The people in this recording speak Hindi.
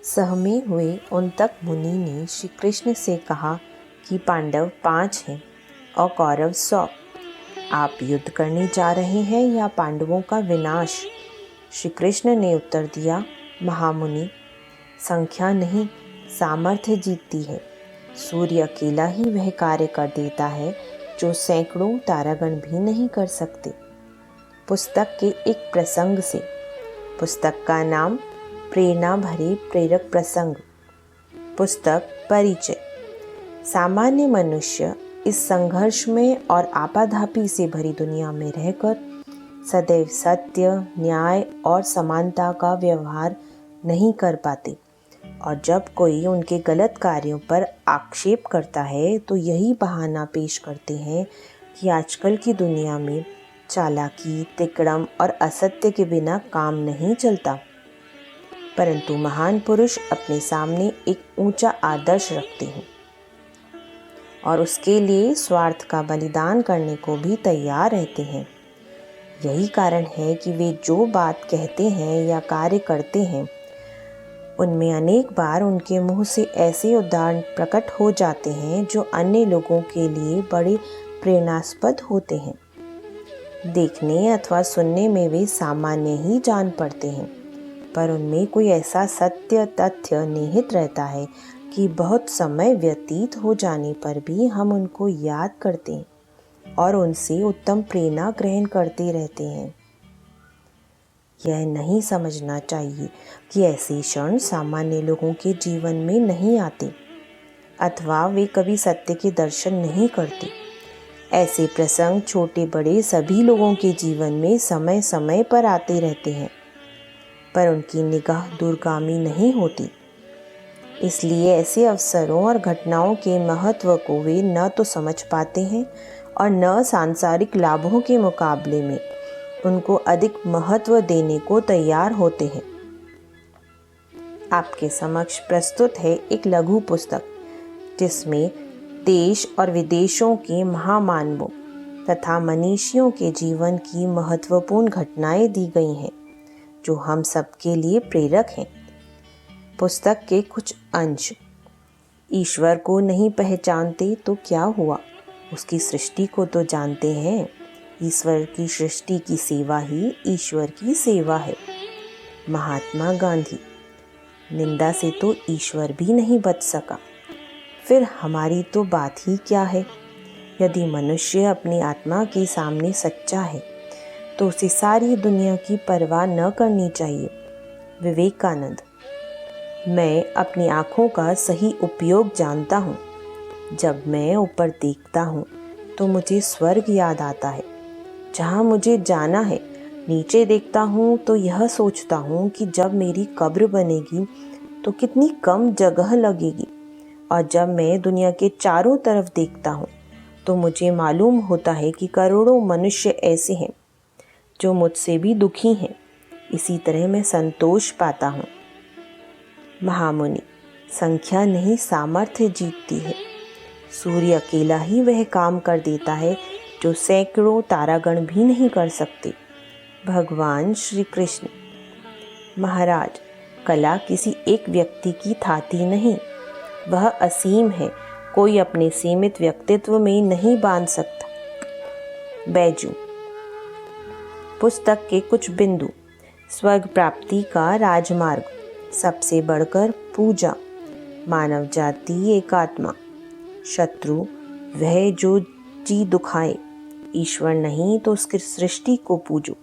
सहमे हुए उनतक मुनि ने श्री कृष्ण से कहा कि पांडव 5 हैं और कौरव 100। आप युद्ध करने जा रहे हैं या पांडवों का विनाश? श्री कृष्ण ने उत्तर दिया, महामुनि, संख्या नहीं सामर्थ्य जीतती है। सूर्य अकेला ही वह कार्य कर देता है जो सैकड़ों तारागण भी नहीं कर सकते। पुस्तक के एक प्रसंग से। पुस्तक का नाम प्रेरणा भरे प्रेरक प्रसंग। पुस्तक परिचय। सामान्य मनुष्य इस संघर्ष में और आपाधापी से भरी दुनिया में रहकर सदैव सत्य, न्याय और समानता का व्यवहार नहीं कर पाते, और जब कोई उनके गलत कार्यों पर आक्षेप करता है तो यही बहाना पेश करते हैं कि आजकल की दुनिया में चालाकी, तिकड़म और असत्य के बिना काम नहीं चलता। परंतु महान पुरुष अपने सामने एक ऊंचा आदर्श रखते हैं और उसके लिए स्वार्थ का बलिदान करने को भी तैयार रहते हैं। यही कारण है कि वे जो बात कहते हैं या कार्य करते हैं, उनमें अनेक बार उनके मुंह से ऐसे उदाहरण प्रकट हो जाते हैं जो अन्य लोगों के लिए बड़े प्रेरणास्पद होते हैं। देखने अथवा सुनने में वे सामान्य ही जान पड़ते हैं, पर उनमें कोई ऐसा सत्य तथ्य निहित रहता है कि बहुत समय व्यतीत हो जाने पर भी हम उनको याद करते हैं और उनसे उत्तम प्रेरणा ग्रहण करते रहते हैं। यह नहीं समझना चाहिए कि ऐसे क्षण सामान्य लोगों के जीवन में नहीं आते अथवा वे कभी सत्य के दर्शन नहीं करते। ऐसे प्रसंग छोटे बड़े सभी लोगों के जीवन में समय समय पर आते रहते हैं, पर उनकी निगाह दूरगामी नहीं होती। इसलिए ऐसे अवसरों और घटनाओं के महत्व को वे न तो समझ पाते हैं और न सांसारिक लाभों के मुकाबले में उनको अधिक महत्व देने को तैयार होते हैं। आपके समक्ष प्रस्तुत है एक लघु पुस्तक जिसमें देश और विदेशों के महामानवों तथा मनीषियों के जीवन की महत्वपूर्ण घटनाएं दी गई हैं जो हम सबके लिए प्रेरक हैं। पुस्तक के कुछ अंश। ईश्वर को नहीं पहचानते तो क्या हुआ, उसकी सृष्टि को तो जानते हैं। ईश्वर की सृष्टि की सेवा ही ईश्वर की सेवा है। महात्मा गांधी। निंदा से तो ईश्वर भी नहीं बच सका, फिर हमारी तो बात ही क्या है। यदि मनुष्य अपनी आत्मा के सामने सच्चा है तो उसे सारी दुनिया की परवाह न करनी चाहिए। विवेकानंद। मैं अपनी आँखों का सही उपयोग जानता हूँ। जब मैं ऊपर देखता हूँ तो मुझे स्वर्ग याद आता है जहाँ मुझे जाना है। नीचे देखता हूँ तो यह सोचता हूँ कि जब मेरी कब्र बनेगी तो कितनी कम जगह लगेगी, और जब मैं दुनिया के चारों तरफ देखता हूँ तो मुझे मालूम होता है कि करोड़ों मनुष्य ऐसे हैं जो मुझसे भी दुखी हैं। इसी तरह मैं संतोष पाता हूँ। महामुनि। संख्या नहीं सामर्थ्य जीतती है। सूर्य अकेला ही वह काम कर देता है जो सैकड़ों तारागण भी नहीं कर सकते। भगवान श्री कृष्ण। महाराज, कला किसी एक व्यक्ति की थाती नहीं, वह असीम है, कोई अपने सीमित व्यक्तित्व में नहीं बांध सकता। बैजू। पुस्तक के कुछ बिंदु। स्वर्ग प्राप्ति का राजमार्ग। सबसे बढ़कर पूजा। मानव जाति एकात्मा। शत्रु वह जो जी दुखाए। ईश्वर नहीं तो उसकी सृष्टि को पूजो।